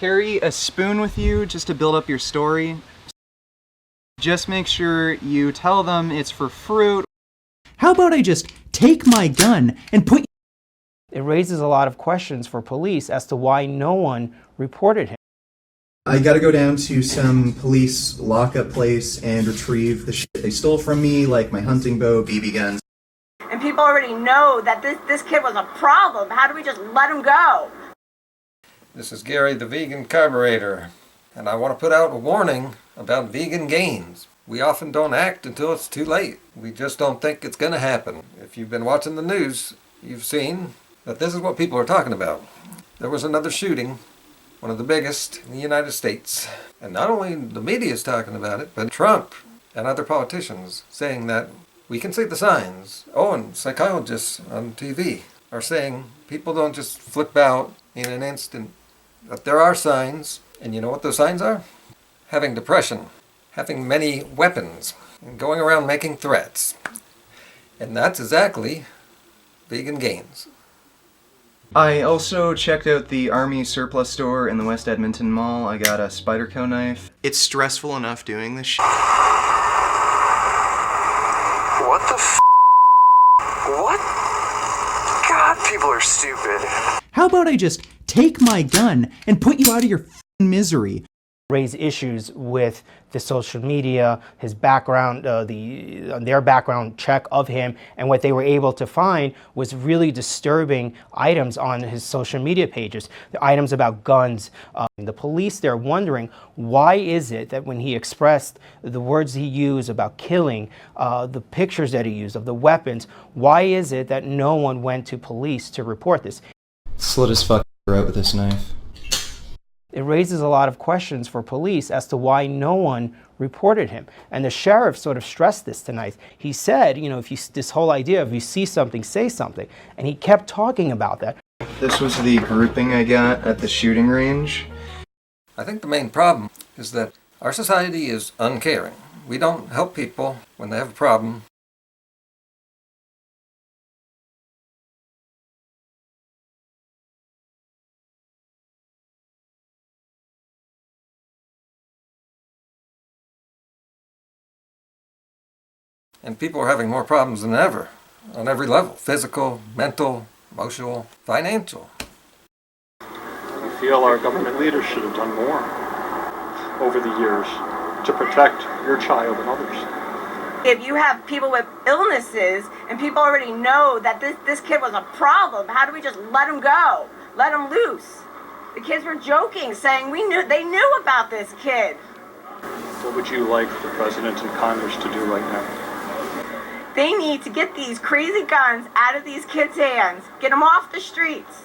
carry a spoon with you just to build up your story. Just make sure you tell them it's for fruit. How about I just take my gun and put... It raises a lot of questions for police as to why no one reported him. I gotta go down to some police lockup place and retrieve the shit they stole from me, like my hunting bow, BB guns. And people already know that this kid was a problem. How do we just let him go? This is Gary, the vegan carburetor, and I want to put out a warning about VeganGains. We often don't act until it's too late. We just don't think it's going to happen. If you've been watching the news, you've seen that this is what people are talking about. There was another shooting, one of the biggest in the United States. And not only the media is talking about it, but Trump and other politicians saying that we can see the signs. Oh, and psychologists on TV are saying people don't just flip out in an instant. That there are signs, and you know what those signs are? Having depression, having many weapons, and going around making threats. And that's exactly VeganGains. I also checked out the Army surplus store in the West Edmonton Mall. I got a Spyderco knife. It's stressful enough doing this shit. What the f***? What? God, people are stupid. How about I just take my gun and put you out of your f***ing misery? Raise issues with the social media, his background, their background check of him, and what they were able to find was really disturbing items on his social media pages. The items about guns. The police, they're wondering, why is it that when he expressed the words he used about killing, the pictures that he used of the weapons, why is it that no one went to police to report this? Slit his fucking throat with this knife. It raises a lot of questions for police as to why no one reported him. And the sheriff sort of stressed this tonight. He said, you know, this whole idea of you see something, say something. And he kept talking about that. This was the grouping I got at the shooting range. I think the main problem is that our society is uncaring. We don't help people when they have a problem. And people are having more problems than ever, on every level, physical, mental, emotional, financial. I feel our government leaders should have done more over the years to protect your child and others. If you have people with illnesses and people already know that this kid was a problem, how do we just let him go? Let him loose? The kids were joking, saying they knew about this kid. What would you like the President and Congress to do right now? They need to get these crazy guns out of these kids' hands. Get them off the streets.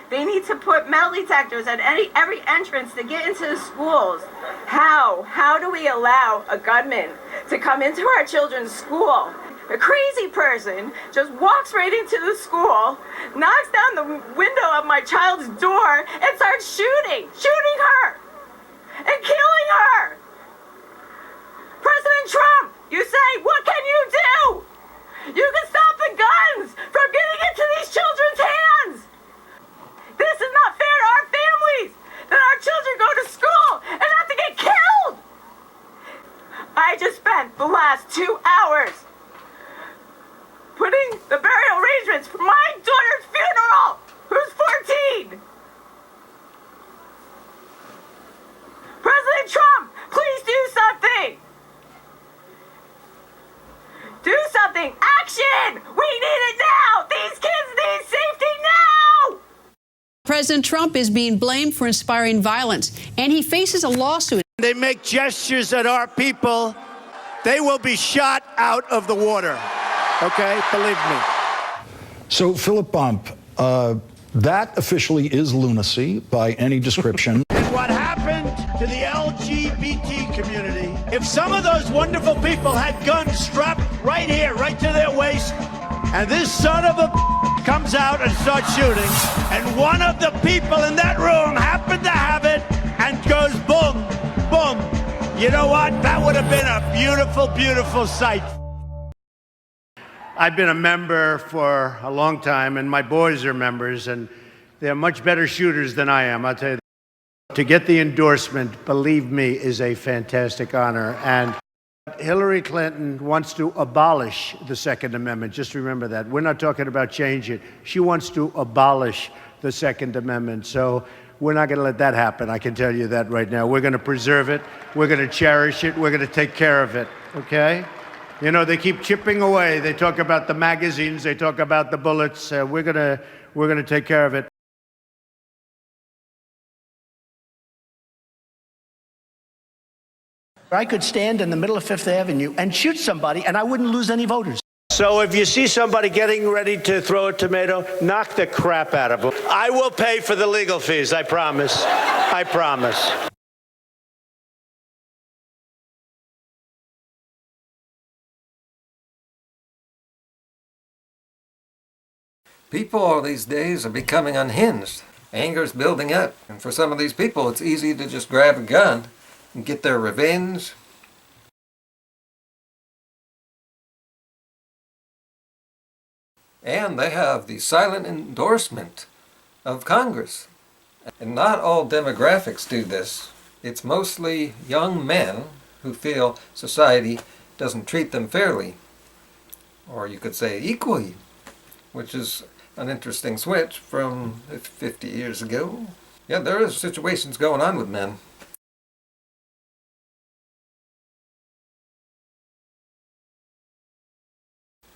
They need to put metal detectors at every entrance to get into the schools. How do we allow a gunman to come into our children's school? A crazy person just walks right into the school, knocks down the window of my child's door, and starts shooting her, and killing her. President Trump, you say, what can you do? You can stop the guns from getting into these children's hands. This is not fair to our families, that our children go to school and have to get killed. I just spent the last 2 hours putting the burial arrangements for my daughter's funeral, who's 14. President Trump, please do something. Do something! Action! We need it now! These kids need safety now! President Trump is being blamed for inspiring violence, and he faces a lawsuit. They make gestures at our people, they will be shot out of the water. Okay? Believe me. So, Philip Bump, that officially is lunacy by any description. And what happened to the LGBT community, if some of those wonderful people had guns strapped right here, right to their waist, and this son of a comes out and starts shooting, and one of the people in that room happened to have it and goes boom, boom, you know what? That would have been a beautiful, beautiful sight. I've been a member for a long time, and my boys are members, and they're much better shooters than I am, I'll tell you. To get the endorsement, believe me, is a fantastic honor. And Hillary Clinton wants to abolish the Second Amendment. Just remember that. We're not talking about change it. She wants to abolish the Second Amendment. So we're not going to let that happen. I can tell you that right now. We're going to preserve it. We're going to cherish it. We're going to take care of it. Okay? You know, they keep chipping away. They talk about the magazines. They talk about the bullets. We're going to take care of it. I could stand in the middle of Fifth Avenue and shoot somebody, and I wouldn't lose any voters. So if you see somebody getting ready to throw a tomato, knock the crap out of them. I will pay for the legal fees, I promise. I promise. People these days are becoming unhinged. Anger's building up. And for some of these people, it's easy to just grab a gun and get their revenge. And they have the silent endorsement of Congress. And not all demographics do this. It's mostly young men who feel society doesn't treat them fairly. Or you could say equally, which is an interesting switch from 50 years ago. Yeah, there is situations going on with men.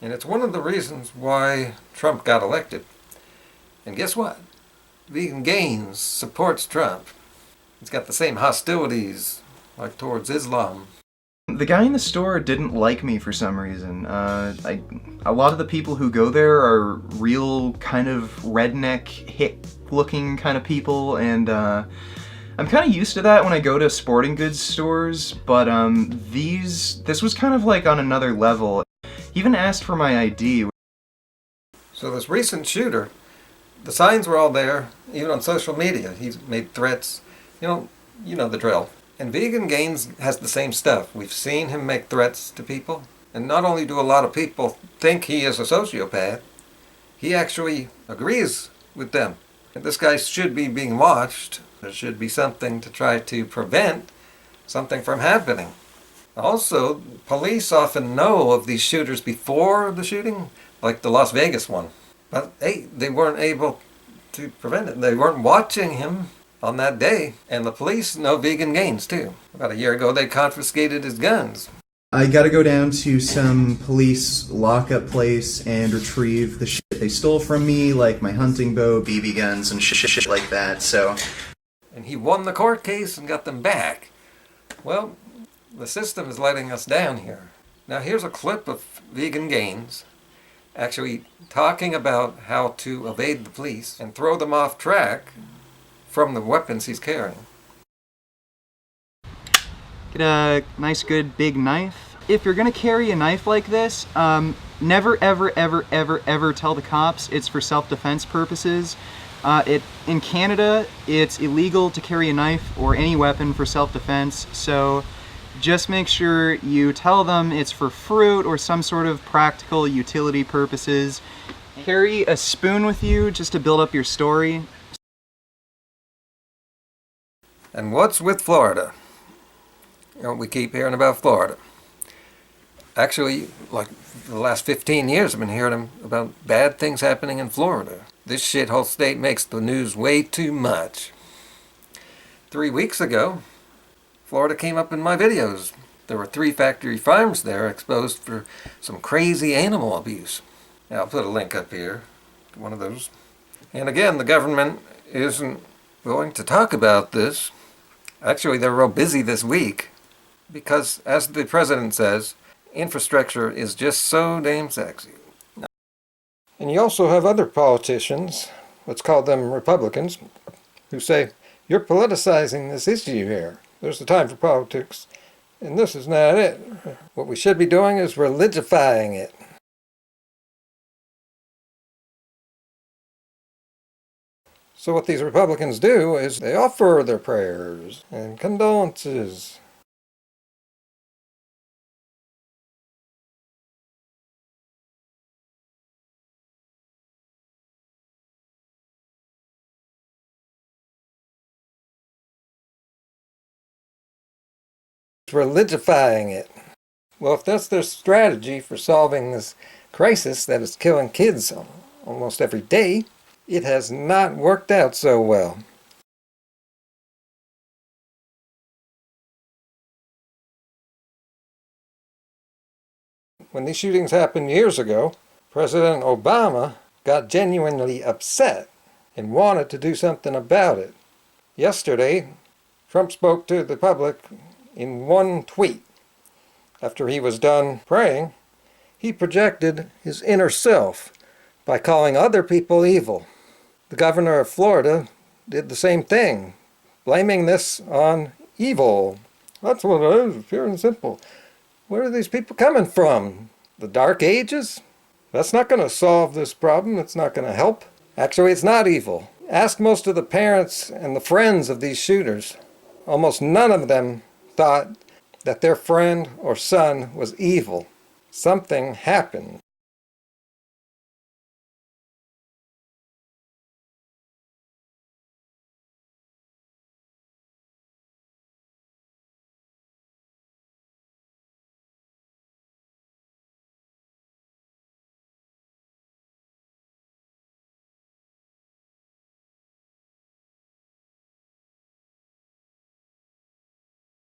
And it's one of the reasons why Trump got elected. And guess what? VeganGains supports Trump. He's got the same hostilities like towards Islam. The guy in the store didn't like me for some reason. A lot of the people who go there are real kind of redneck, hick-looking kind of people, and I'm kind of used to that when I go to sporting goods stores, but this was kind of like on another level. He even asked for my ID. So this recent shooter, the signs were all there, even on social media. He's made threats. You know the drill. And VeganGains has the same stuff. We've seen him make threats to people. And not only do a lot of people think he is a sociopath, he actually agrees with them. And this guy should be being watched. There should be something to try to prevent something from happening. Also, police often know of these shooters before the shooting, like the Las Vegas one. But hey, they weren't able to prevent it. They weren't watching him on that day. And the police know VeganGains too. About a year ago, they confiscated his guns. I gotta go down to some police lockup place and retrieve the shit they stole from me, like my hunting bow, BB guns, and shit like that, so... And he won the court case and got them back. Well, the system is letting us down here. Now here's a clip of VeganGains actually talking about how to evade the police and throw them off track from the weapons he's carrying. Get a nice good big knife. If you're gonna carry a knife like this, never ever tell the cops it's for self-defense purposes. In Canada, it's illegal to carry a knife or any weapon for self-defense, so just make sure you tell them it's for fruit or some sort of practical utility purposes. Carry a spoon with you just to build up your story. And what's with Florida? We keep hearing about Florida. Actually, like the last 15 years I've been hearing about bad things happening in Florida. This shithole state makes the news way too much. 3 weeks ago, Florida came up in my videos. There were 3 factory farms there exposed for some crazy animal abuse. Now, I'll put a link up here to one of those. And again, the government isn't going to talk about this. Actually, they're real busy this week because, as the president says, infrastructure is just so damn sexy. And you also have other politicians, let's call them Republicans, who say, you're politicizing this issue here. There's a time for politics, and this is not it. What we should be doing is religifying it. So what these Republicans do is they offer their prayers and condolences. religifying it. Well, if that's their strategy for solving this crisis that is killing kids almost every day, it has not worked out so well. When these shootings happened years ago, President Obama got genuinely upset and wanted to do something about it. Yesterday, Trump spoke to the public in one tweet. After he was done praying, he projected his inner self by calling other people evil. The governor of Florida did the same thing, blaming this on evil. That's what it is, pure and simple. Where are these people coming from? The Dark Ages? That's not going to solve this problem. It's not going to help. Actually, it's not evil. Ask most of the parents and the friends of these shooters. Almost none of them thought that their friend or son was evil. Something happened.